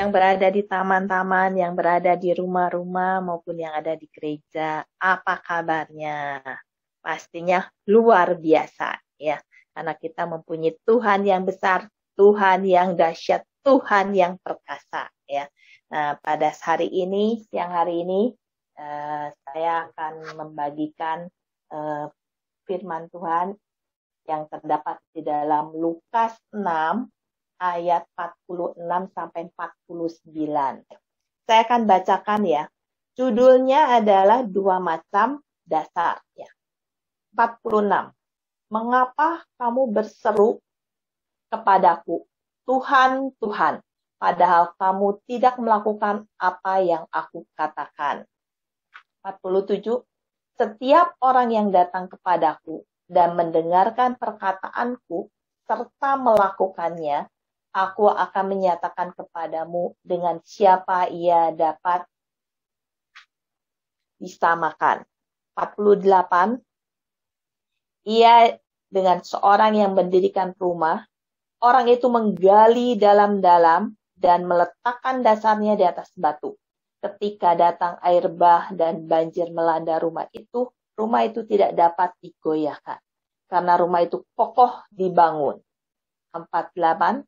yang berada di taman-taman, yang berada di rumah-rumah maupun yang ada di gereja, apa kabarnya? Pastinya luar biasa ya, karena kita mempunyai Tuhan yang besar, Tuhan yang dahsyat, Tuhan yang perkasa ya. Nah, pada siang hari ini saya akan membagikan firman Tuhan yang terdapat di dalam Lukas 6 ayat 46 sampai 49. Saya akan bacakan ya. Judulnya adalah dua macam dasar ya. 46. Mengapa kamu berseru kepadaku, Tuhan, Tuhan, padahal kamu tidak melakukan apa yang aku katakan. 47. Setiap orang yang datang kepadaku dan mendengarkan perkataanku serta melakukannya, aku akan menyatakan kepadamu dengan siapa ia dapat disamakan. 48. Ia dengan seorang yang mendirikan rumah, orang itu menggali dalam-dalam dan meletakkan dasarnya di atas batu. Ketika datang air bah dan banjir melanda rumah itu tidak dapat digoyahkan, karena rumah itu kokoh dibangun. 49.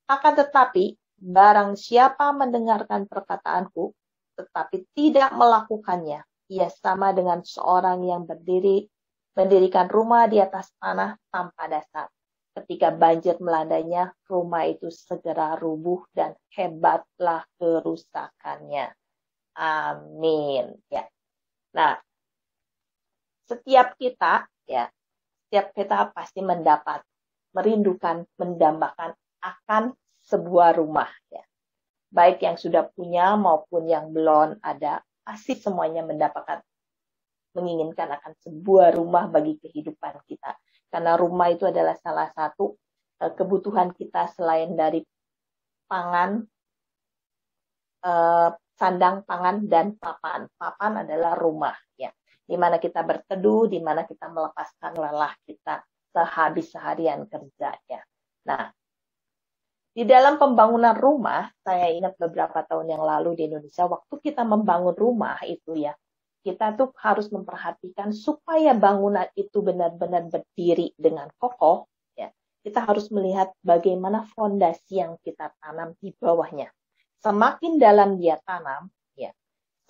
Akan tetapi, barang siapa mendengarkan perkataanku, tetapi tidak melakukannya, ia sama dengan seorang yang mendirikan rumah di atas tanah tanpa dasar. Ketika banjir melandainya, rumah itu segera rubuh dan hebatlah kerusakannya. Amin. Ya. Nah, setiap kita pasti merindukan, mendambakan akan sebuah rumah ya. Baik yang sudah punya maupun yang belum ada, pasti semuanya menginginkan akan sebuah rumah bagi kehidupan kita. Karena rumah itu adalah salah satu kebutuhan kita selain dari pangan, sandang, pangan, dan papan. Papan adalah rumah ya, di mana kita berteduh, di mana kita melepaskan lelah kita sehabis seharian kerja ya. Nah, di dalam pembangunan rumah, saya ingat beberapa tahun yang lalu di Indonesia, waktu kita membangun rumah itu ya, kita tuh harus memperhatikan supaya bangunan itu benar-benar berdiri dengan kokoh ya. Kita harus melihat bagaimana fondasi yang kita tanam di bawahnya. Semakin dalam dia tanam ya,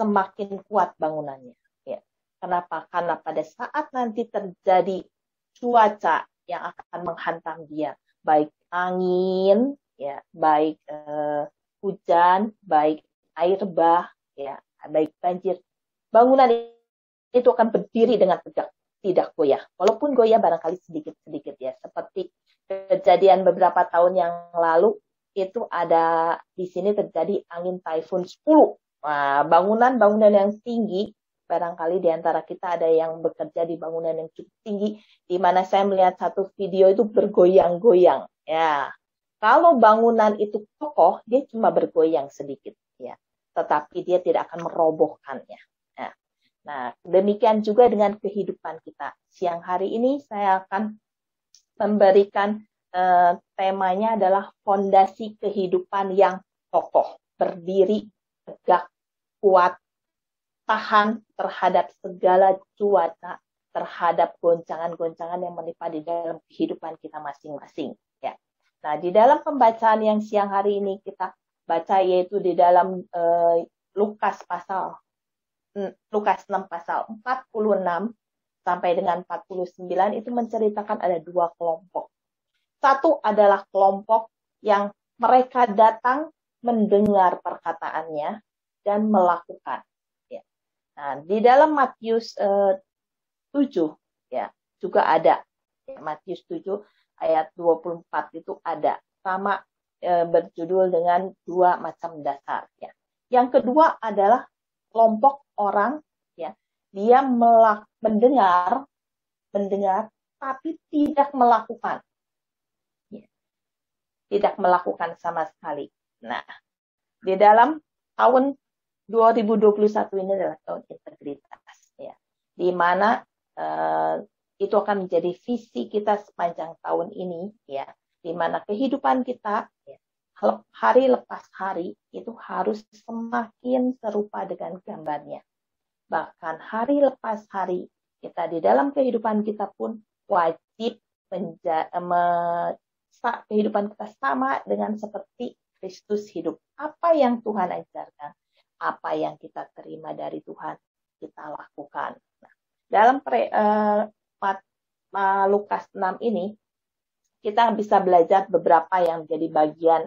semakin kuat bangunannya ya. Kenapa? Karena pada saat nanti terjadi cuaca yang akan menghantam dia, baik angin ya, baik hujan, baik air bah ya, baik banjir, bangunan itu akan berdiri dengan tegak, tidak goyah. Walaupun goyah barangkali sedikit-sedikit ya, seperti kejadian beberapa tahun yang lalu itu ada di sini terjadi angin Typhoon 10. Nah, bangunan-bangunan yang tinggi, barangkali di antara kita ada yang bekerja di bangunan yang cukup tinggi, di mana saya melihat satu video itu bergoyang-goyang. Ya, kalau bangunan itu kokoh, dia cuma bergoyang sedikit, ya, tetapi dia tidak akan merobohkannya. Nah, demikian juga dengan kehidupan kita. Siang hari ini saya akan memberikan temanya adalah fondasi kehidupan yang kokoh, berdiri, tegak, kuat, tahan terhadap segala cuaca, terhadap goncangan-goncangan yang menimpa di dalam kehidupan kita masing-masing. Ya. Nah, di dalam pembacaan yang siang hari ini kita baca yaitu di dalam Lukas 6 pasal 46 sampai dengan 49 itu menceritakan ada dua kelompok. Satu adalah kelompok yang mereka datang mendengar perkataannya dan melakukan. Nah, di dalam Matius 7 ya, juga ada. Matius 7 ayat 24 itu ada. Sama berjudul dengan dua macam dasar ya. Yang kedua adalah kelompok orang ya, dia mendengar tapi tidak melakukan. Ya. Tidak melakukan sama sekali. Nah, di dalam tahun 2021 ini adalah tahun integritas ya, di mana itu akan menjadi visi kita sepanjang tahun ini ya, di mana kehidupan kita ya, hari lepas hari itu harus semakin serupa dengan gambarnya. Bahkan hari lepas hari kita di dalam kehidupan kita pun wajib kehidupan kita sama dengan seperti Kristus hidup. Apa yang Tuhan ajarkan, apa yang kita terima dari Tuhan, kita lakukan. Nah, dalam Lukas 6 ini, kita bisa belajar beberapa yang menjadi bagian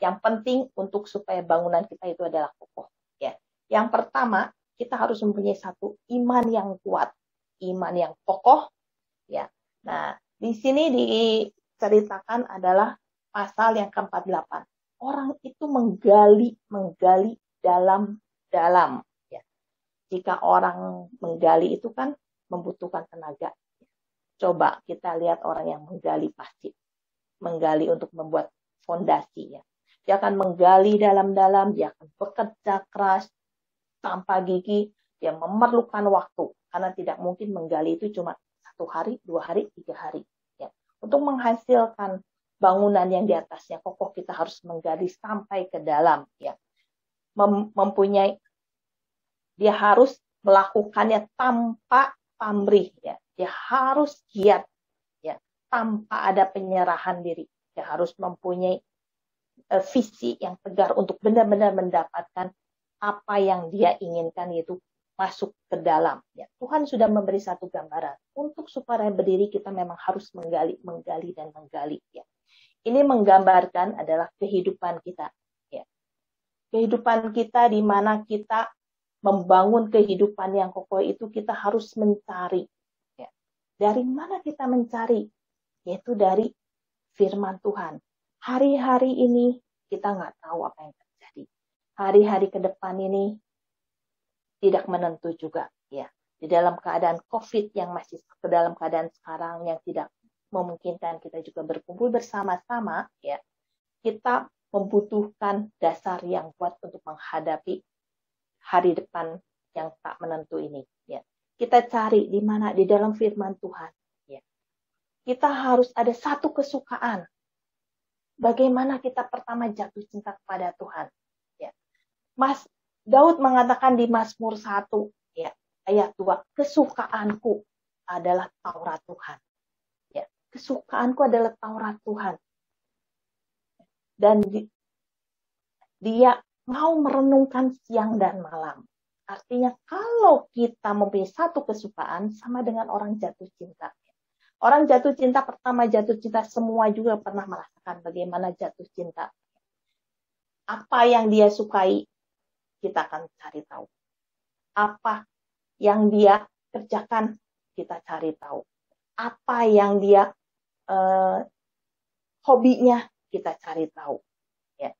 yang penting untuk supaya bangunan kita itu adalah kokoh. Ya. Yang pertama, kita harus mempunyai satu iman yang kuat, iman yang kokoh. Ya. Nah, di sini diceritakan adalah pasal yang ke-48. Orang itu menggali dalam. Ya. Jika orang menggali itu kan membutuhkan tenaga. Coba kita lihat orang yang menggali pasti. Menggali untuk membuat fondasi. Ya. Dia akan menggali dalam-dalam, dia akan bekerja keras, tanpa gigi, dia memerlukan waktu. Karena tidak mungkin menggali itu cuma 1 hari, 2 hari, 3 hari. Ya. Untuk menghasilkan bangunan yang di atasnya kokoh, kita harus menggali sampai ke dalam. Ya. Dia harus melakukannya tanpa pamrih. Ya. Dia harus giat, ya, tanpa ada penyerahan diri. Dia harus mempunyai visi yang tegar untuk benar-benar mendapatkan apa yang dia inginkan, yaitu masuk ke dalam. Ya, Tuhan sudah memberi satu gambaran. Untuk supaya berdiri kita memang harus menggali dan menggali. Ya. Ini menggambarkan adalah kehidupan kita. Ya. Kehidupan kita di mana kita membangun kehidupan yang kokoh itu kita harus mencari. Ya. Dari mana kita mencari? Yaitu dari firman Tuhan. Hari-hari ini kita nggak tahu apa yang terjadi. Hari-hari ke depan ini tidak menentu juga. Ya. Di dalam keadaan COVID yang masih ke dalam keadaan sekarang yang tidak memungkinkan kita juga berkumpul bersama-sama, ya, kita membutuhkan dasar yang kuat untuk menghadapi hari depan yang tak menentu ini. Ya. Kita cari di mana? Di dalam firman Tuhan. Ya. Kita harus ada satu kesukaan. Bagaimana kita pertama jatuh cinta kepada Tuhan. Ya. Daud mengatakan di Mazmur 1, ya, ayat 2, kesukaanku adalah Taurat Tuhan. Ya. Kesukaanku adalah Taurat Tuhan. Dan dia mau merenungkan siang dan malam. Artinya kalau kita mempunyai satu kesukaan sama dengan orang jatuh cinta. Orang jatuh cinta, pertama jatuh cinta, semua juga pernah merasakan bagaimana jatuh cinta. Apa yang dia sukai, kita akan cari tahu. Apa yang dia kerjakan, kita cari tahu. Apa yang dia hobinya, kita cari tahu. Ya.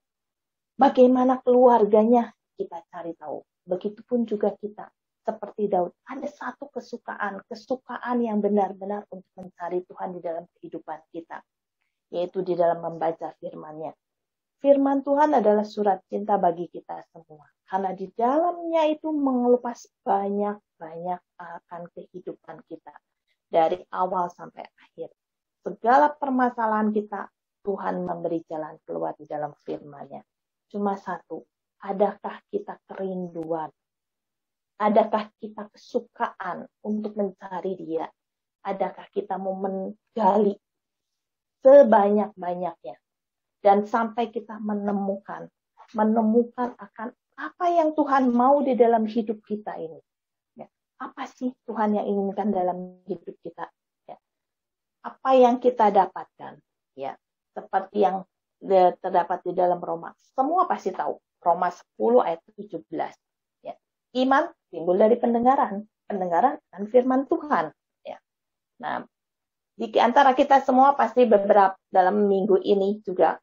Bagaimana keluarganya, kita cari tahu. Begitupun juga kita. Seperti Daud, ada satu kesukaan yang benar-benar untuk mencari Tuhan di dalam kehidupan kita, yaitu di dalam membaca firman-Nya. Firman Tuhan adalah surat cinta bagi kita semua, karena di dalamnya itu mengelupas banyak-banyak akan kehidupan kita, dari awal sampai akhir. Segala permasalahan kita, Tuhan memberi jalan keluar di dalam firman-Nya. Cuma satu, adakah kita kerinduan? Adakah kita kesukaan untuk mencari Dia? Adakah kita mau menggali sebanyak-banyaknya? Dan sampai kita menemukan akan apa yang Tuhan mau di dalam hidup kita ini. Ya. Apa sih Tuhan yang inginkan dalam hidup kita? Ya. Apa yang kita dapatkan? Ya. Seperti yang terdapat di dalam Roma. Semua pasti tahu. Roma 10 ayat 17. Iman timbul dari pendengaran dan firman Tuhan. Ya. Nah, di antara kita semua pasti beberapa dalam minggu ini juga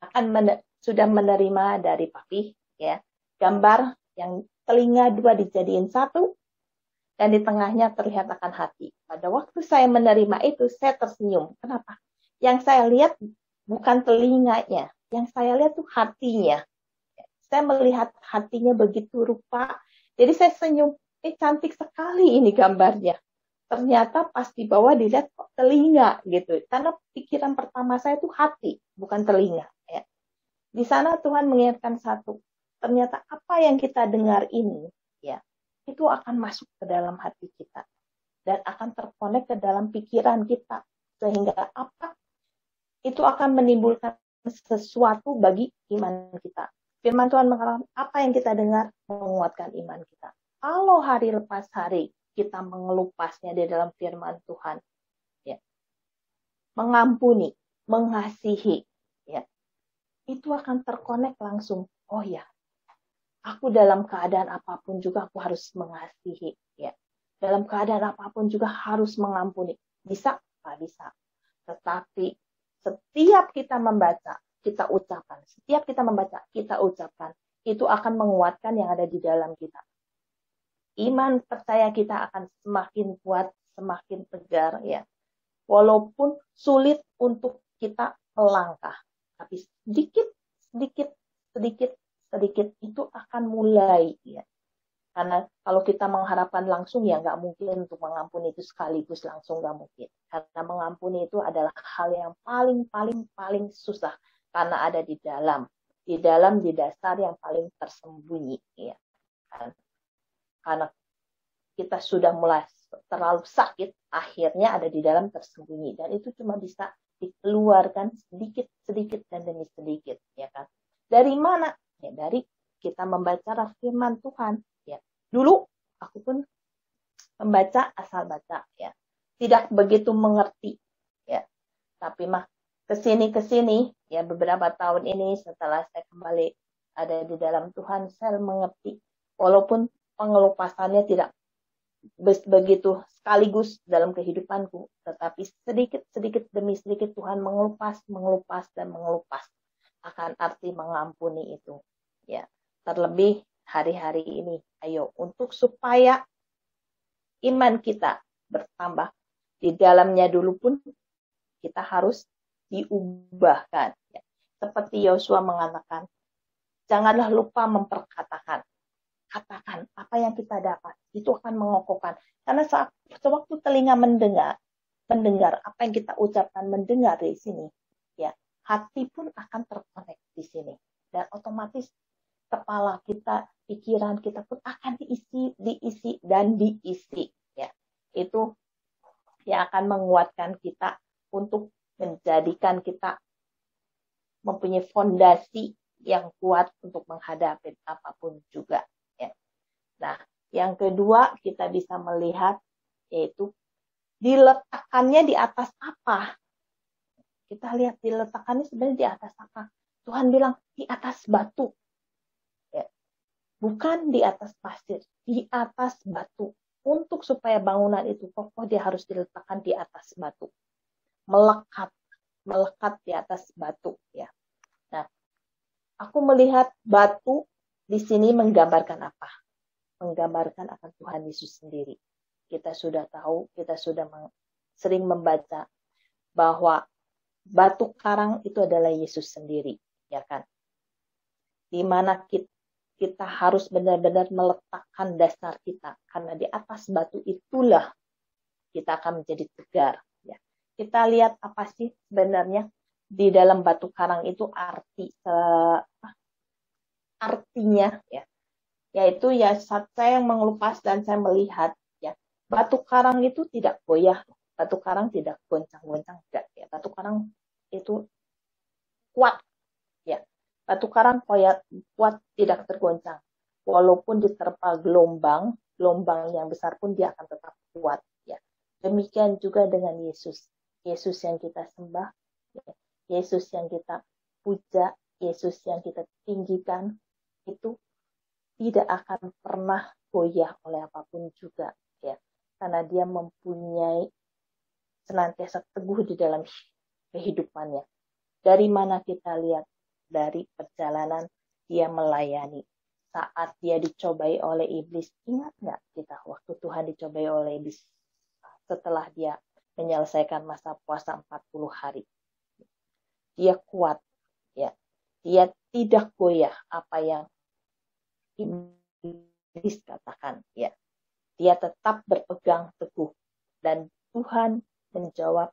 akan sudah menerima dari Papi, ya, gambar yang telinga 2 dijadiin 1 dan di tengahnya terlihat akan hati. Pada waktu saya menerima itu, saya tersenyum. Kenapa? Yang saya lihat bukan telinganya, yang saya lihat tuh hatinya. Saya melihat hatinya begitu rupa. Jadi saya senyum. Cantik sekali ini gambarnya. Ternyata pas di bawah dilihat kok telinga gitu. Karena pikiran pertama saya tuh hati, bukan telinga. Ya. Di sana Tuhan mengingatkan satu, ternyata apa yang kita dengar ini, ya, itu akan masuk ke dalam hati kita dan akan terkonek ke dalam pikiran kita, sehingga apa? Itu akan menimbulkan sesuatu bagi iman kita. Firman Tuhan mengatakan, apa yang kita dengar menguatkan iman kita. Kalau hari lepas hari kita mengelupasnya di dalam firman Tuhan, ya, mengampuni, mengasihi, ya, itu akan terkonek langsung. Oh ya, aku dalam keadaan apapun juga aku harus mengasihi, ya. Dalam keadaan apapun juga harus mengampuni. Bisa? Nggak bisa. Tetapi setiap kita membaca, kita ucapkan. Setiap kita membaca, kita ucapkan. Itu akan menguatkan yang ada di dalam kita. Iman percaya kita akan semakin kuat, semakin tegar, ya. Walaupun sulit untuk kita melangkah. Tapi sedikit, sedikit, sedikit, sedikit itu akan mulai, ya. Karena kalau kita mengharapkan langsung, ya nggak mungkin untuk mengampuni itu sekaligus langsung, nggak mungkin. Karena mengampuni itu adalah hal yang paling susah. Karena ada di dasar yang paling tersembunyi. Ya. Karena kita sudah mulai terlalu sakit, akhirnya ada di dalam tersembunyi. Dan itu cuma bisa dikeluarkan sedikit dan demi sedikit. Ya kan? Dari mana? Ya, dari kita membaca firman Tuhan. Ya. Dulu aku pun membaca asal baca, ya, tidak begitu mengerti, ya, tapi mah kesini ya beberapa tahun ini setelah saya kembali ada di dalam Tuhan, saya mengerti, walaupun pengelupasannya tidak begitu sekaligus dalam kehidupanku, tetapi sedikit demi sedikit Tuhan mengelupas akan arti mengampuni itu, ya. Terlebih hari-hari ini, ayo, untuk supaya iman kita bertambah, di dalamnya dulu pun kita harus diubahkan. Ya. Seperti Yosua mengatakan, janganlah lupa memperkatakan. Katakan apa yang kita dapat, itu akan mengokohkan. Karena sewaktu telinga mendengar apa yang kita ucapkan, mendengar di sini, ya, hati pun akan terkonek di sini. Dan otomatis kepala kita, pikiran kita pun akan diisi. Ya. Itu yang akan menguatkan kita untuk menjadikan kita mempunyai fondasi yang kuat untuk menghadapi apapun juga. Ya. Nah, yang kedua kita bisa melihat yaitu diletakkannya di atas apa. Kita lihat diletakkannya sebenarnya di atas apa. Tuhan bilang di atas batu. Bukan di atas pasir, di atas batu. Untuk supaya bangunan itu kokoh, dia harus diletakkan di atas batu. Melekat di atas batu. Ya. Nah, aku melihat batu di sini menggambarkan apa? Menggambarkan akan Tuhan Yesus sendiri. Kita sudah tahu, kita sudah sering membaca bahwa batu karang itu adalah Yesus sendiri, ya kan? Di mana kita harus benar-benar meletakkan dasar kita, karena di atas batu itulah kita akan menjadi tegar. Ya. Kita lihat apa sih sebenarnya di dalam batu karang itu artinya, ya, yaitu ya saat saya mengelupas dan saya melihat, ya, batu karang itu tidak goyah, batu karang tidak goncang-goncang, enggak, ya, batu karang itu kuat, ya. Batu karang kuat, tidak tergoncang. Walaupun diterpa gelombang yang besar pun dia akan tetap kuat. Ya. Demikian juga dengan Yesus. Yesus yang kita sembah, ya. Yesus yang kita puja, Yesus yang kita tinggikan, itu tidak akan pernah goyah oleh apapun juga. Ya. Karena dia mempunyai senantiasa teguh di dalam kehidupannya. Dari mana kita lihat? Dari perjalanan dia melayani. Saat dia dicobai oleh iblis, ingat nggak kita waktu Tuhan dicobai oleh iblis setelah dia menyelesaikan masa puasa 40 hari. Dia kuat, ya. Dia tidak goyah apa yang iblis katakan, ya. Dia tetap berpegang teguh dan Tuhan menjawab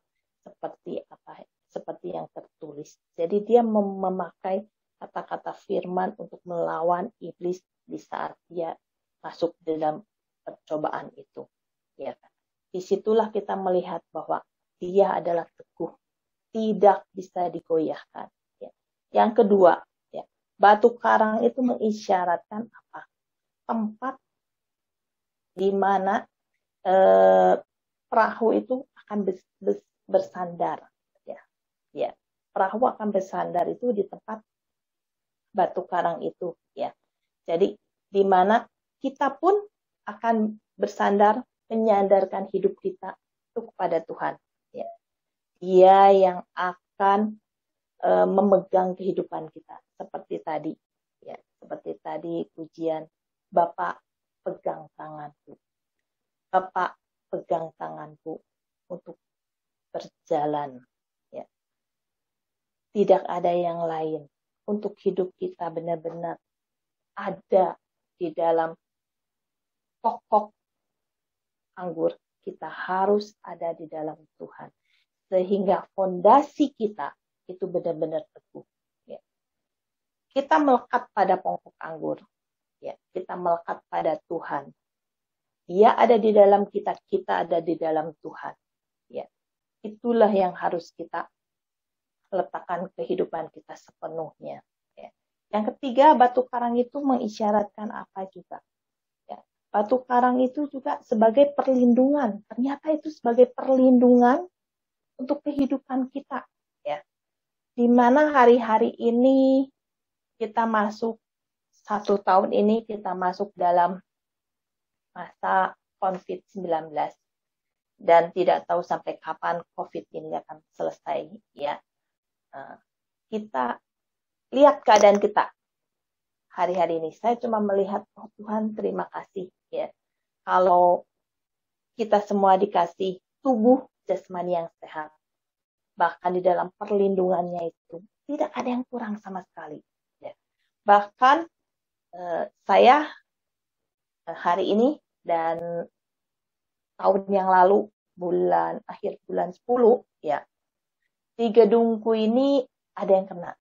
seperti yang tertulis. Jadi dia memakai kata-kata firman untuk melawan iblis di saat dia masuk dalam percobaan itu. Ya, disitulah kita melihat bahwa dia adalah teguh, tidak bisa digoyahkan. Ya. Yang kedua, ya, batu karang itu mengisyaratkan apa? Tempat di mana perahu itu akan bersandar. Ya. Ya. Perahu akan bersandar itu di tempat batu karang itu. Ya. Jadi di mana kita pun akan bersandar, menyandarkan hidup kita itu kepada Tuhan. Ya. Dia yang akan memegang kehidupan kita. Seperti tadi. Ya. Seperti tadi pujian, Bapak pegang tanganku. Bapak pegang tanganku untuk berjalan. Ya. Tidak ada yang lain. Untuk hidup kita benar-benar ada di dalam pokok anggur. Kita harus ada di dalam Tuhan. Sehingga fondasi kita itu benar-benar teguh. Ya. Kita melekat pada pokok anggur. Ya. Kita melekat pada Tuhan. Dia ada di dalam kita, kita ada di dalam Tuhan. Ya. Itulah yang harus kita letakkan kehidupan kita sepenuhnya. Ya. Yang ketiga, batu karang itu mengisyaratkan apa juga? Ya. Batu karang itu juga sebagai perlindungan. Ternyata itu sebagai perlindungan untuk kehidupan kita. Ya. Di mana hari-hari ini kita masuk, 1 tahun ini kita masuk dalam masa COVID-19 dan tidak tahu sampai kapan COVID ini akan selesai. Ya, kita lihat keadaan kita hari-hari ini. Saya cuma melihat, oh Tuhan terima kasih ya. Kalau kita semua dikasih tubuh jasmani yang sehat, bahkan di dalam perlindungannya itu tidak ada yang kurang sama sekali. Ya. Bahkan saya hari ini dan tahun yang lalu akhir bulan 10 ya, di gedungku ini ada yang kena.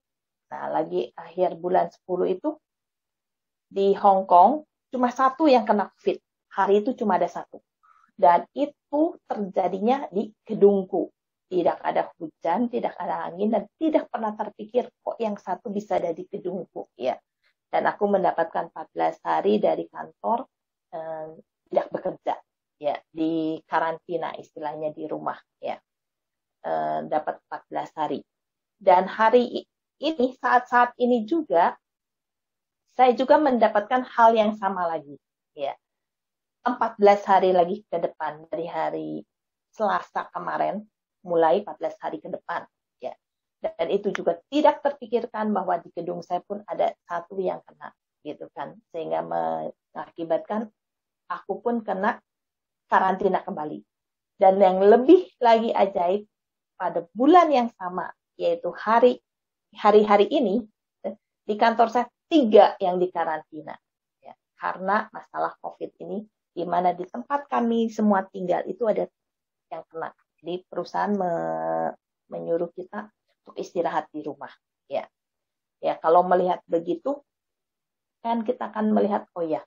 Nah, lagi akhir bulan 10 itu di Hong Kong cuma 1 yang kena COVID. Hari itu cuma ada 1. Dan itu terjadinya di gedungku. Tidak ada hujan, tidak ada angin, dan tidak pernah terpikir kok yang 1 bisa ada di gedungku ya. Dan aku mendapatkan 14 hari dari kantor tidak bekerja ya, di karantina istilahnya di rumah ya. Dapat 14 hari. Dan hari ini, saat-saat ini juga saya juga mendapatkan hal yang sama lagi ya. 14 hari lagi ke depan dari hari Selasa kemarin, mulai 14 hari ke depan ya. Dan itu juga tidak terpikirkan bahwa di gedung saya pun ada 1 yang kena gitu kan, sehingga mengakibatkan aku pun kena karantina kembali. Dan yang lebih lagi ajaib, pada bulan yang sama, yaitu hari-hari ini, di kantor saya 3 yang dikarantina. Ya, karena masalah COVID ini, di mana di tempat kami semua tinggal itu ada yang kena. Jadi perusahaan menyuruh kita untuk istirahat di rumah. Ya, ya kalau melihat begitu, kan kita akan melihat, oh ya,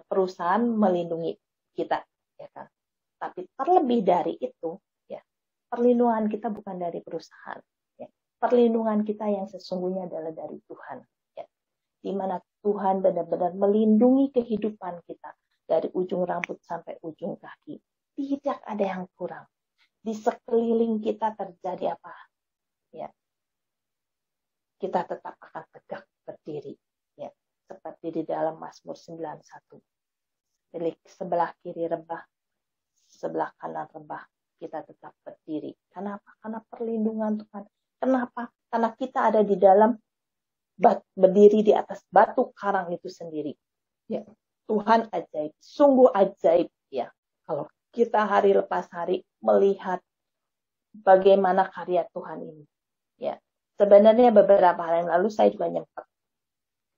perusahaan melindungi kita, ya kan. Tapi terlebih dari itu, ya, perlindungan kita bukan dari perusahaan. Ya. Perlindungan kita yang sesungguhnya adalah dari Tuhan. Ya. Di mana Tuhan benar-benar melindungi kehidupan kita dari ujung rambut sampai ujung kaki. Tidak ada yang kurang. Di sekeliling kita terjadi apa? Ya. Kita tetap akan tegak berdiri. Ya. Seperti di dalam Mazmur 91. Sebelah kiri rebah, sebelah kanan rebah, kita tetap berdiri. Kenapa? Karena perlindungan Tuhan. Kenapa? Karena kita ada di dalam, berdiri di atas batu karang itu sendiri. Ya. Tuhan ajaib, sungguh ajaib ya. Kalau kita hari lepas hari melihat bagaimana karya Tuhan ini. Ya. Sebenarnya beberapa hari yang lalu saya juga nyempat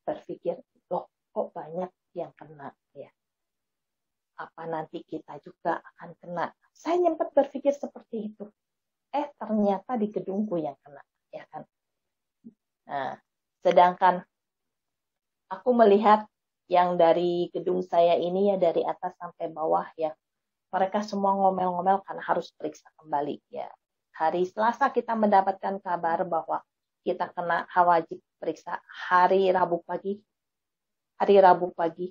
berpikir, loh kok banyak yang kena ya. Apa nanti kita juga akan kena? Saya nyempat berpikir seperti itu. Ternyata di gedungku yang kena, ya kan? Nah, sedangkan aku melihat yang dari gedung saya ini ya dari atas sampai bawah ya, mereka semua ngomel-ngomel karena harus periksa kembali ya. Hari Selasa kita mendapatkan kabar bahwa kita kena wajib periksa. Hari Rabu pagi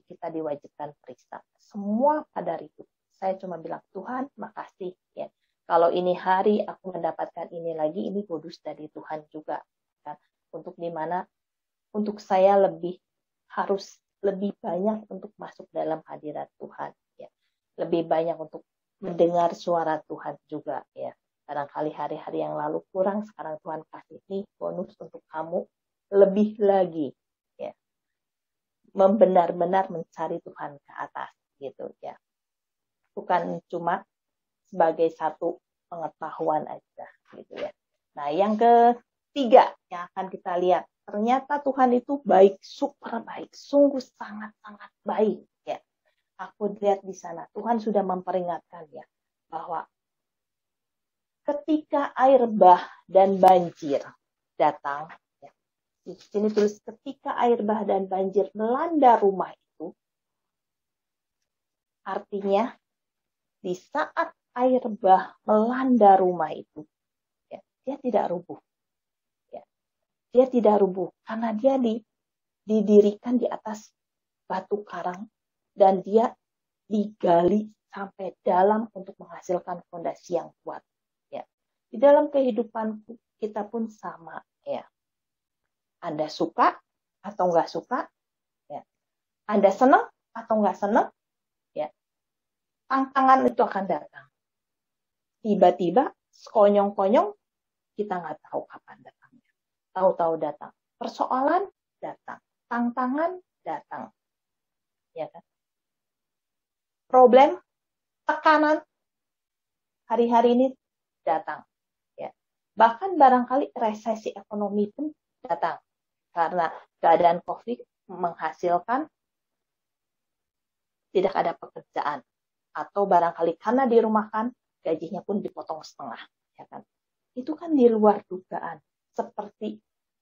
kita diwajibkan periksa. Semua pada ribut. Saya cuma bilang, Tuhan makasih ya. Kalau ini hari aku mendapatkan ini lagi, ini bonus dari Tuhan juga. Kan? Untuk saya harus lebih banyak untuk masuk dalam hadirat Tuhan. Ya. Lebih banyak untuk mendengar suara Tuhan juga. Ya. Barangkali hari-hari yang lalu kurang, sekarang Tuhan kasih nih bonus untuk kamu lebih lagi. Ya. Benar-benar mencari Tuhan ke atas. Gitu ya. Bukan cuma sebagai satu pengetahuan aja gitu ya. Nah, yang ketiga yang akan kita lihat, ternyata Tuhan itu baik, super baik, sungguh sangat-sangat baik ya. Aku lihat di sana Tuhan sudah memperingatkan ya bahwa ketika air bah dan banjir datang, ya, di sini tulis ketika air bah dan banjir melanda rumah itu, artinya di saat air bah melanda rumah itu, ya, dia tidak rubuh. Ya. Dia tidak rubuh karena dia didirikan di atas batu karang dan dia digali sampai dalam untuk menghasilkan fondasi yang kuat. Ya. Di dalam kehidupan kita pun sama. Ya. Anda suka atau nggak suka, ya. Anda senang atau nggak senang, ya. Tantangan itu akan datang. Tiba-tiba, sekonyong-konyong, kita nggak tahu kapan datangnya. Tahu-tahu datang. Persoalan datang. Tantangan datang. Ya kan? Problem, tekanan, hari-hari ini datang. Ya. Bahkan barangkali resesi ekonomi pun datang. Karena keadaan COVID menghasilkan tidak ada pekerjaan. Atau barangkali karena dirumahkan, gajinya pun dipotong setengah. Ya kan? Itu kan di luar dugaan. Seperti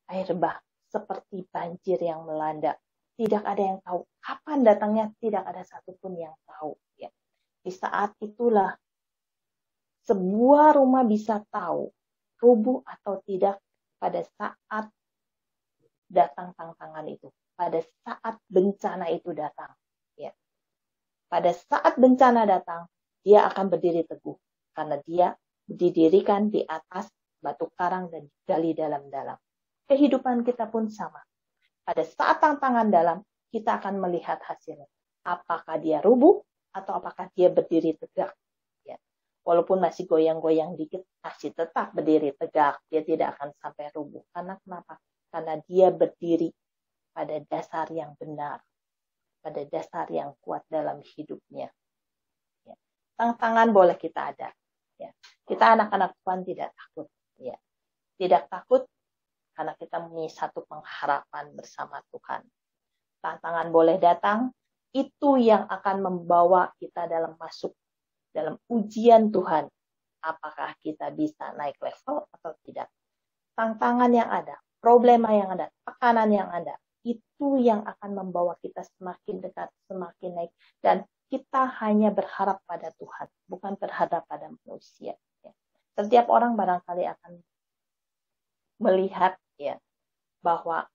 air bah, seperti banjir yang melanda. Tidak ada yang tahu. Kapan datangnya, tidak ada satupun yang tahu. Ya. Di saat itulah, sebuah rumah bisa tahu, rubuh atau tidak, pada saat datang tantangan itu. Pada saat bencana itu datang. Ya. Pada saat bencana datang, dia akan berdiri teguh. Karena dia didirikan di atas batu karang dan digali dalam-dalam. Kehidupan kita pun sama. Pada saat tantangan dalam, kita akan melihat hasilnya. Apakah dia rubuh atau apakah dia berdiri tegak. Ya. Walaupun masih goyang-goyang dikit, masih tetap berdiri tegak. Dia tidak akan sampai rubuh. Karena kenapa? Karena dia berdiri pada dasar yang benar. Pada dasar yang kuat dalam hidupnya. Ya. Tantangan boleh kita ada. Ya. Kita anak-anak Tuhan tidak takut. Ya. Tidak takut karena kita mempunyai satu pengharapan bersama Tuhan. Tantangan boleh datang, itu yang akan membawa kita masuk dalam ujian Tuhan. Apakah kita bisa naik level atau tidak. Tantangan yang ada, problema yang ada, tekanan yang ada, itu yang akan membawa kita semakin dekat, semakin naik. Dan kita hanya berharap pada Tuhan, bukan berharap pada manusia. Setiap orang barangkali akan melihat ya bahwa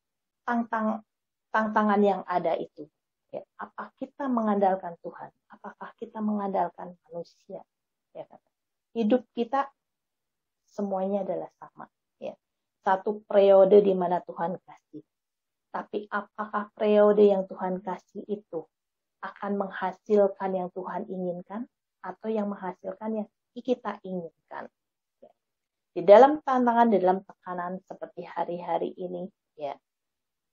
tantangan yang ada itu, ya, apa kita mengandalkan Tuhan, apakah kita mengandalkan manusia, ya kan? Hidup kita semuanya adalah sama, ya. Satu periode di mana Tuhan kasih, tapi apakah periode yang Tuhan kasih itu akan menghasilkan yang Tuhan inginkan atau yang menghasilkan yang kita inginkan? Di dalam tantangan, di dalam tekanan seperti hari-hari ini, ya,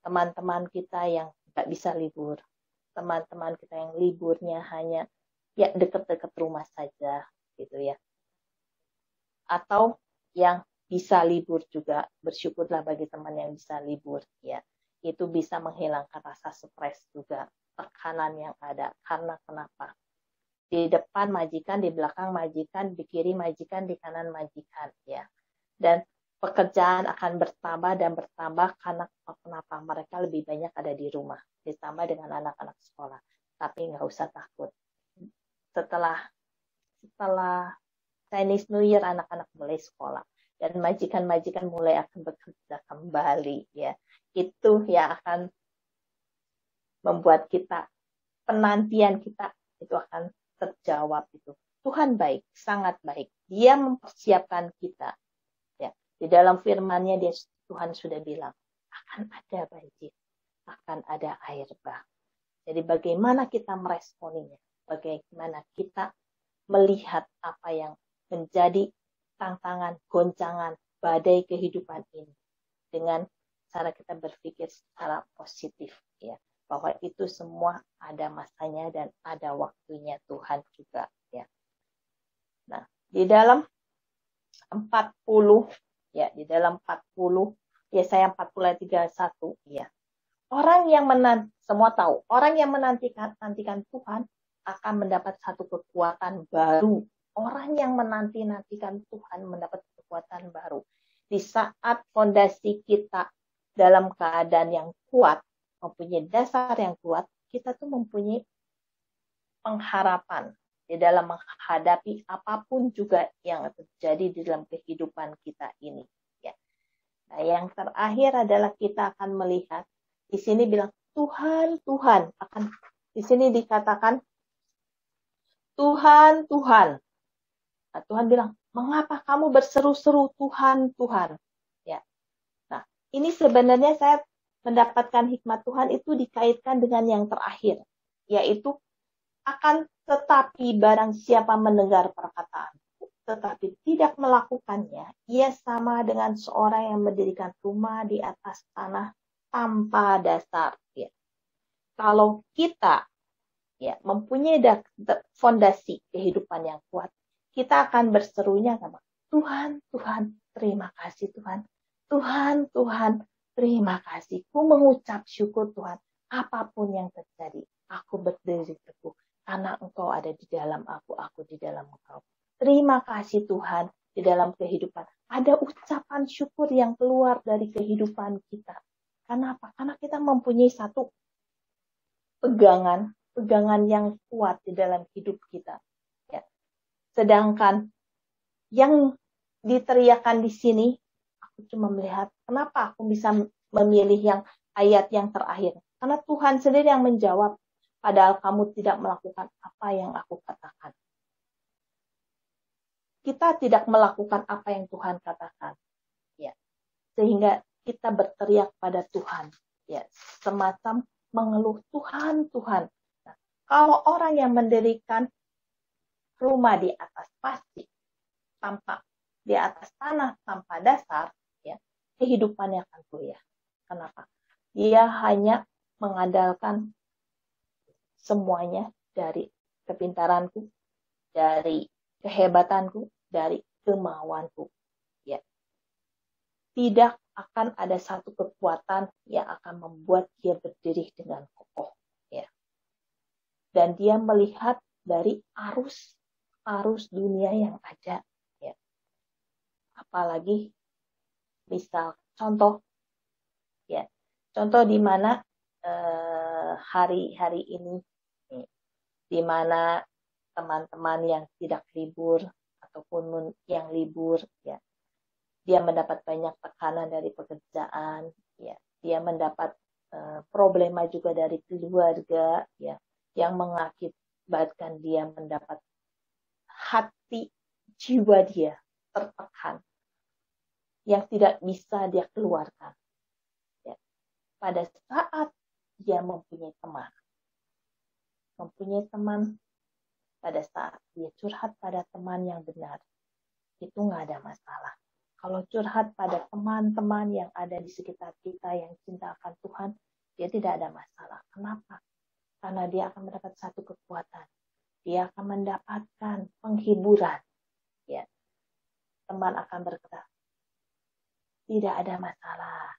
teman-teman kita yang nggak bisa libur, teman-teman kita yang liburnya hanya ya dekat-dekat rumah saja, gitu ya. Atau yang bisa libur juga, bersyukurlah bagi teman yang bisa libur, ya. Itu bisa menghilangkan rasa stres juga, tekanan yang ada. Karena kenapa? Di depan majikan, di belakang majikan, di kiri majikan, di kanan majikan, ya. Dan pekerjaan akan bertambah dan bertambah karena kenapa? Mereka lebih banyak ada di rumah, ditambah dengan anak-anak sekolah. Tapi nggak usah takut. Setelah Chinese New Year anak-anak mulai sekolah dan majikan-majikan mulai akan bekerja kembali, ya. Itu yang akan membuat kita, penantian kita itu akan terjawab itu. Tuhan baik, sangat baik. Dia mempersiapkan kita. Ya. Di dalam firman-Nya Tuhan sudah bilang, akan ada banjir, akan ada air bah. Jadi bagaimana kita meresponinya? Bagaimana kita melihat apa yang menjadi tantangan, goncangan, badai kehidupan ini dengan cara kita berpikir secara positif, ya, bahwa itu semua ada masanya dan ada waktunya Tuhan juga, ya. Nah, di dalam 40, ya, di dalam 40, Yesaya 40 ayat 31, ya. Orang yang semua tahu, orang yang menantikan Tuhan akan mendapat satu kekuatan baru. Orang yang menantikan Tuhan mendapat kekuatan baru. Di saat fondasi kita dalam keadaan yang kuat, mempunyai dasar yang kuat, kita tuh mempunyai pengharapan di dalam menghadapi apapun juga yang terjadi di dalam kehidupan kita ini. Ya. Nah, yang terakhir adalah kita akan melihat, di sini bilang, Tuhan akan, di sini dikatakan, Tuhan. Nah, Tuhan bilang, mengapa kamu berseru-seru Tuhan? Ya. Nah, ini sebenarnya saya mendapatkan hikmat Tuhan itu dikaitkan dengan yang terakhir, yaitu akan tetapi barang siapa mendengar perkataan tetapi tidak melakukannya, ia sama dengan seorang yang mendirikan rumah di atas tanah tanpa dasar. Ya. Kalau kita, ya, mempunyai fondasi kehidupan yang kuat, kita akan berserunya sama Tuhan, terima kasih Tuhan. Tuhan, terima kasih. Ku mengucap syukur Tuhan. Apapun yang terjadi, aku berdiri teguh. Karena Engkau ada di dalam aku di dalam Engkau. Terima kasih Tuhan, di dalam kehidupan. Ada ucapan syukur yang keluar dari kehidupan kita. Kenapa? Karena kita mempunyai satu pegangan yang kuat di dalam hidup kita. Ya. Sedangkan yang diteriakan di sini, aku cuma melihat kenapa aku bisa memilih yang ayat yang terakhir. Karena Tuhan sendiri yang menjawab, padahal kamu tidak melakukan apa yang aku katakan. Kita tidak melakukan apa yang Tuhan katakan. Ya. Sehingga kita berteriak pada Tuhan. Ya. Semacam mengeluh, Tuhan. Nah, kalau orang yang mendirikan rumah di atas pasir, di atas tanah tanpa dasar, ya, kehidupannya akan goyah. Kenapa? Dia hanya mengandalkan semuanya dari kepintaranku, dari kehebatanku, dari kemauanku. Ya. Tidak akan ada satu kekuatan yang akan membuat dia berdiri dengan kokoh. Ya. Dan dia melihat dari arus dunia yang ada. Ya. Apalagi misal contoh di mana hari-hari ini, di mana teman-teman yang tidak libur ataupun yang libur, ya, dia mendapat banyak tekanan dari pekerjaan, ya, dia mendapat problema juga dari keluarga, ya, yang mengakibatkan dia mendapat hati jiwa dia tertekan, yang tidak bisa dia keluarkan. Ya. Pada saat dia mempunyai teman, pada saat dia curhat pada teman yang benar, itu nggak ada masalah. Kalau curhat pada teman-teman yang ada di sekitar kita yang cinta akan Tuhan, dia tidak ada masalah. Kenapa? Karena dia akan mendapat satu kekuatan. Dia akan mendapatkan penghiburan. Ya. Teman akan berkata, tidak ada masalah.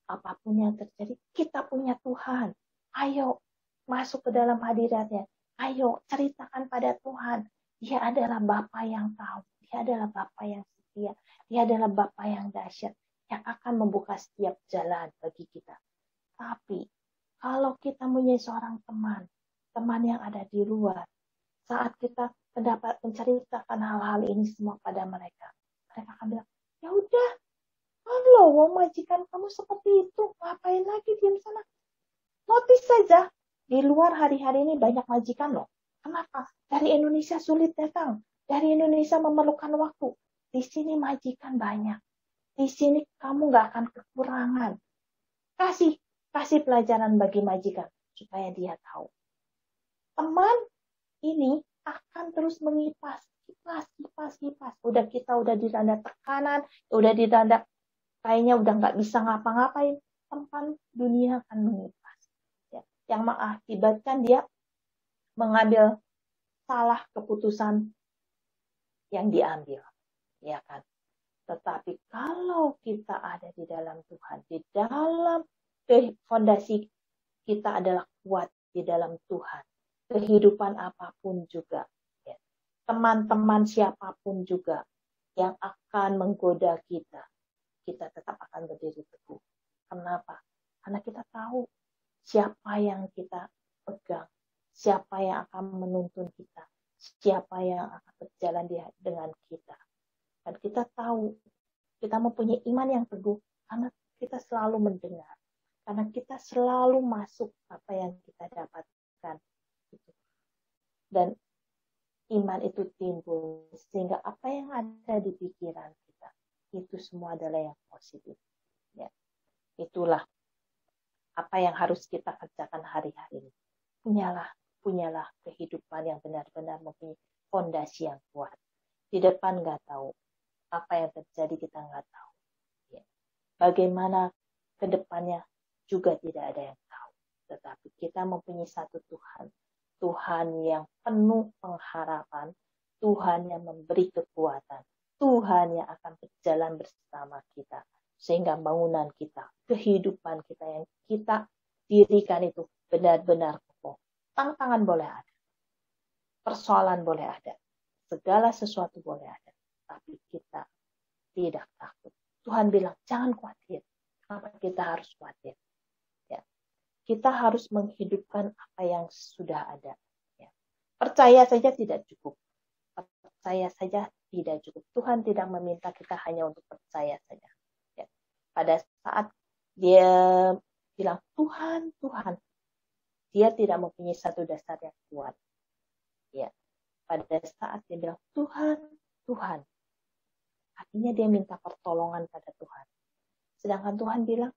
Apapun yang terjadi, kita punya Tuhan. Ayo masuk ke dalam hadiratnya. Ayo ceritakan pada Tuhan. Dia adalah Bapa yang tahu. Dia adalah Bapa yang Dia. Dia adalah Bapa yang dahsyat, yang akan membuka setiap jalan bagi kita. Tapi kalau kita punya seorang teman, teman yang ada di luar, saat kita mendapat menceritakan hal-hal ini semua pada mereka, mereka akan bilang, ya udah, halo, majikan kamu seperti itu, ngapain lagi diam sana? Notice saja, di luar hari-hari ini banyak majikan loh. Kenapa? Dari Indonesia sulit datang, dari Indonesia memerlukan waktu. Di sini majikan banyak. Di sini kamu nggak akan kekurangan. Kasih pelajaran bagi majikan supaya dia tahu. Teman ini akan terus mengipas, kipas. Udah dilanda tekanan, udah dilanda kayaknya udah nggak bisa ngapa-ngapain. Teman dunia akan mengipas, ya, yang mengakibatkan dia mengambil salah keputusan yang diambil, ya kan? Tetapi kalau kita ada di dalam Tuhan, di dalam fondasi kita adalah kuat di dalam Tuhan, kehidupan apapun juga, ya, teman-teman siapapun juga yang akan menggoda kita tetap akan berdiri teguh. Kenapa? Karena kita tahu siapa yang kita pegang, siapa yang akan menuntun kita, siapa yang akan berjalan dengan kita. Dan kita tahu, kita mempunyai iman yang teguh karena kita selalu mendengar, karena kita selalu masuk apa yang kita dapatkan. Dan iman itu timbul sehingga apa yang ada di pikiran kita itu semua adalah yang positif. Ya. Itulah apa yang harus kita kerjakan hari-hari ini. Punyalah kehidupan yang benar-benar mempunyai fondasi yang kuat. Di depan nggak tahu apa yang terjadi, kita nggak tahu. Ya. Bagaimana ke depannya juga tidak ada yang tahu. Tetapi kita mempunyai satu Tuhan. Tuhan yang penuh pengharapan. Tuhan yang memberi kekuatan. Tuhan yang akan berjalan bersama kita. Sehingga bangunan kita, kehidupan kita yang kita dirikan itu benar-benar kokoh. Tantangan boleh ada. Persoalan boleh ada. Segala sesuatu boleh ada. Tapi kita tidak takut. Tuhan bilang, jangan khawatir. Kenapa kita harus khawatir? Ya. Kita harus menghidupkan apa yang sudah ada. Ya. Percaya saja tidak cukup. Percaya saja tidak cukup. Tuhan tidak meminta kita hanya untuk percaya saja. Ya. Pada saat dia bilang, Tuhan, dia tidak mempunyai satu dasar yang kuat. Ya. Pada saat dia bilang, Tuhan, artinya dia minta pertolongan pada Tuhan. Sedangkan Tuhan bilang,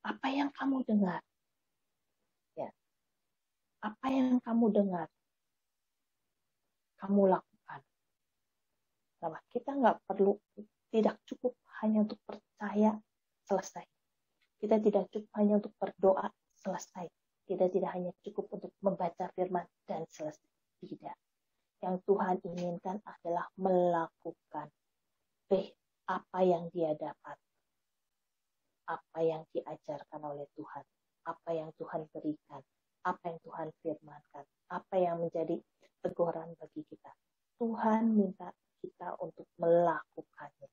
apa yang kamu dengar? Ya. Apa yang kamu dengar? Kamu lakukan. Nah, kita tidak cukup hanya untuk percaya, selesai. Kita tidak cukup hanya untuk berdoa, selesai. Kita tidak hanya cukup untuk membaca firman dan selesai. Tidak. Yang Tuhan inginkan adalah melakukan apa yang dia dapat. Apa yang diajarkan oleh Tuhan. Apa yang Tuhan berikan. Apa yang Tuhan firmankan. Apa yang menjadi teguran bagi kita. Tuhan minta kita untuk melakukannya.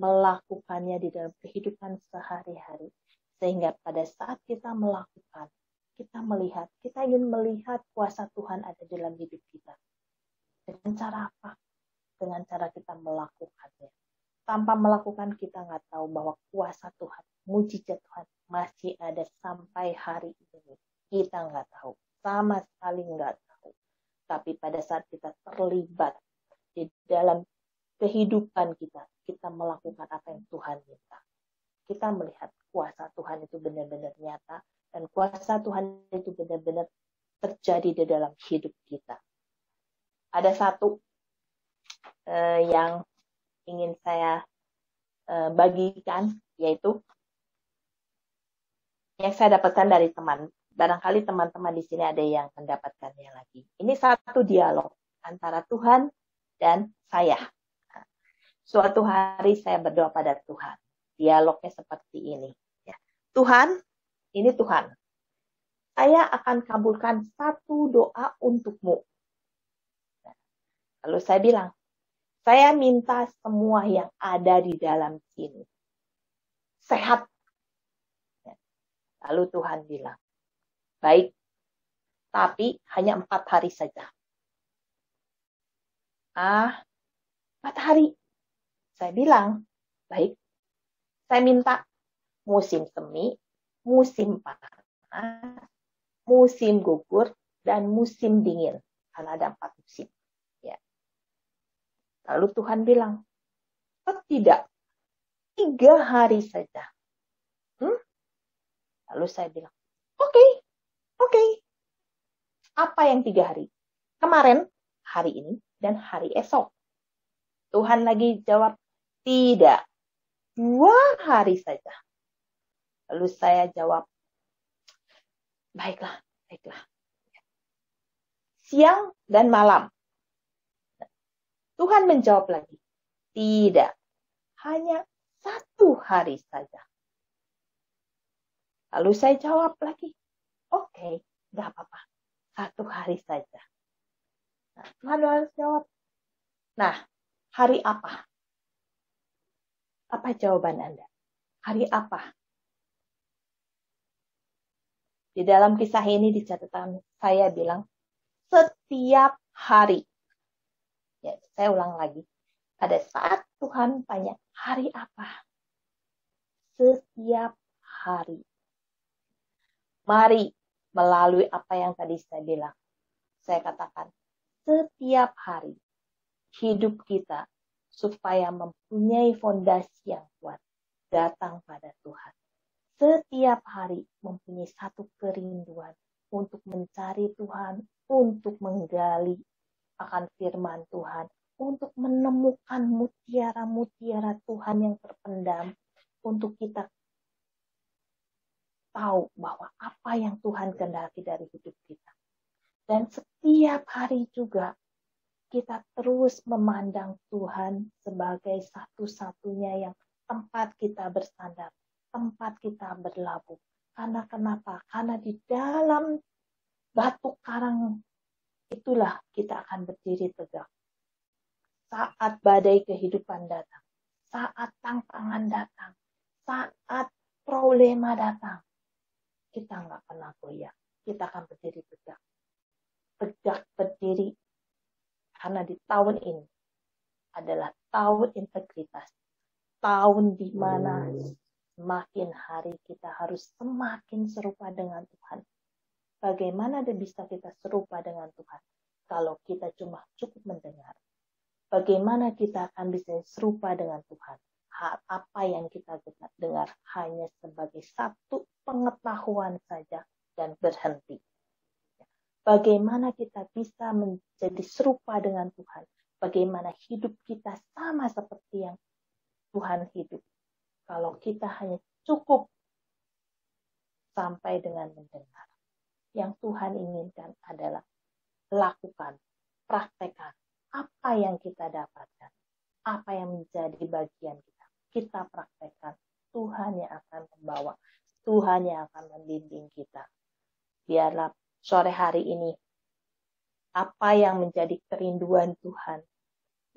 Melakukannya di dalam kehidupan sehari-hari. Sehingga pada saat kita melakukan, kita ingin melihat kuasa Tuhan ada dalam hidup kita. Dengan cara apa? Dengan cara kita melakukannya. Tanpa melakukan kita nggak tahu bahwa kuasa Tuhan, mujizat Tuhan masih ada sampai hari ini. Kita nggak tahu. Sama sekali nggak tahu. Tapi pada saat kita terlibat di dalam kehidupan kita melakukan apa yang Tuhan minta. Kita melihat kuasa Tuhan itu benar-benar nyata dan kuasa Tuhan itu benar-benar terjadi di dalam hidup kita. Ada satu yang ingin saya bagikan, yaitu yang saya dapatkan dari teman. Barangkali teman-teman di sini ada yang mendapatkannya lagi. Ini satu dialog antara Tuhan dan saya. Suatu hari saya berdoa pada Tuhan. Dialognya seperti ini. Ya. Tuhan, ini Tuhan. Saya akan kabulkan satu doa untukmu. Lalu saya bilang, Saya minta semua yang ada di dalam sini sehat. Lalu Tuhan bilang, baik, tapi hanya 4 hari saja. 4 hari. Saya bilang, baik, saya minta musim semi, musim panas, musim gugur, dan musim dingin. Karena ada 4 musim. Ya. Lalu Tuhan bilang, oh, tidak, 3 hari saja. Lalu saya bilang, oke. Apa yang 3 hari? Kemarin, hari ini, dan hari esok. Tuhan lagi jawab, tidak, 2 hari saja. Lalu saya jawab, baiklah. Siang dan malam. Tuhan menjawab lagi, tidak, hanya 1 hari saja. Lalu saya jawab lagi, oke, gak apa-apa, 1 hari saja. Nah, Tuhan harus jawab, nah, hari apa? Apa jawaban Anda? Hari apa? Di dalam kisah ini di catatan saya bilang, setiap hari. Ya, saya ulang lagi. Pada saat Tuhan tanya, hari apa? Setiap hari. Mari melalui apa yang tadi saya bilang. Saya katakan, setiap hari hidup kita supaya mempunyai fondasi yang kuat datang pada Tuhan. Setiap hari mempunyai satu kerinduan untuk mencari Tuhan, untuk menggali akan firman Tuhan, untuk menemukan mutiara-mutiara Tuhan yang terpendam, untuk kita tahu bahwa apa yang Tuhan kehendaki dari hidup kita. Dan setiap hari juga kita terus memandang Tuhan sebagai satu-satunya yang tempat kita bersandar, tempat kita berlabuh. Karena kenapa? Karena di dalam batu karang itulah kita akan berdiri tegak. Saat badai kehidupan datang, saat tantangan datang, saat problema datang, kita nggak pernah goyah. Kita akan berdiri tegak. Tegak berdiri. Karena di tahun ini adalah tahun integritas. Tahun di mana semakin hari kita harus semakin serupa dengan Tuhan. Bagaimana bisa kita serupa dengan Tuhan kalau kita cuma cukup mendengar? Bagaimana kita akan bisa serupa dengan Tuhan? Apa yang kita dengar hanya sebagai satu pengetahuan saja dan berhenti. Bagaimana kita bisa menjadi serupa dengan Tuhan? Bagaimana hidup kita sama seperti yang Tuhan hidup? Kalau kita hanya cukup sampai dengan mendengar. Yang Tuhan inginkan adalah lakukan, praktekkan apa yang kita dapatkan, apa yang menjadi bagian kita. Kita praktekkan, Tuhan yang akan membawa, Tuhan yang akan membimbing kita. Biarlah sore hari ini, apa yang menjadi kerinduan Tuhan,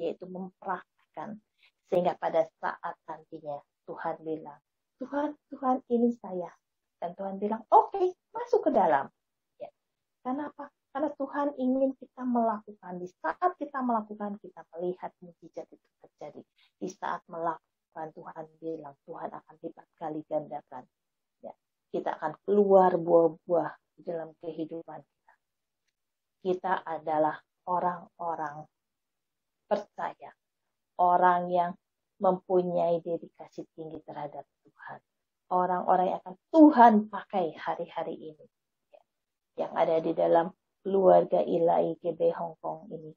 yaitu mempraktekkan, sehingga pada saat nantinya Tuhan bilang, Tuhan ini saya. Dan Tuhan bilang, oke, masuk ke dalam. Ya. Kenapa? Karena Tuhan ingin kita melakukan. Di saat kita melakukan, kita melihat mujizat itu terjadi. Di saat melakukan, Tuhan bilang, Tuhan akan lipat kali gandakan. Ya. Kita akan keluar buah-buah di dalam kehidupan kita. Kita adalah orang-orang percaya. Orang yang mempunyai dedikasi tinggi terhadap Tuhan. Orang-orang yang akan Tuhan pakai hari-hari ini. Yang ada di dalam keluarga Ilahi GB Hong Kong ini.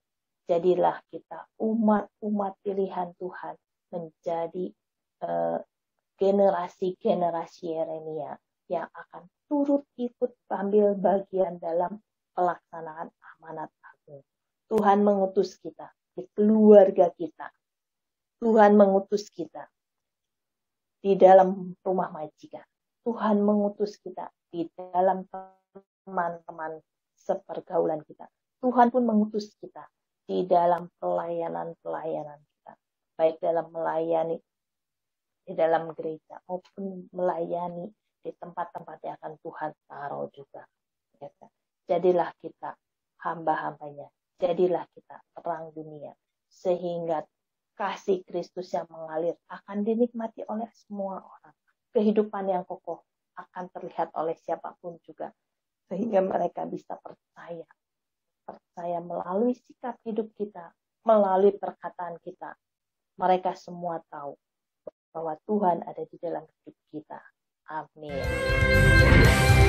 Jadilah kita umat-umat pilihan Tuhan menjadi generasi-generasi Yeremia yang akan turut ikut ambil bagian dalam pelaksanaan amanat agung. Tuhan mengutus kita di keluarga kita. Tuhan mengutus kita di dalam rumah majikan. Tuhan mengutus kita di dalam teman-teman sepergaulan kita. Tuhan pun mengutus kita di dalam pelayanan-pelayanan kita, baik dalam melayani di dalam gereja maupun melayani di tempat-tempat yang akan Tuhan taruh juga. Jadilah kita hamba-hambanya, jadilah kita terang dunia, sehingga kasih Kristus yang mengalir akan dinikmati oleh semua orang. Kehidupan yang kokoh akan terlihat oleh siapapun juga, sehingga mereka bisa percaya melalui sikap hidup kita, melalui perkataan kita. Mereka semua tahu bahwa Tuhan ada di dalam hidup kita. Amin.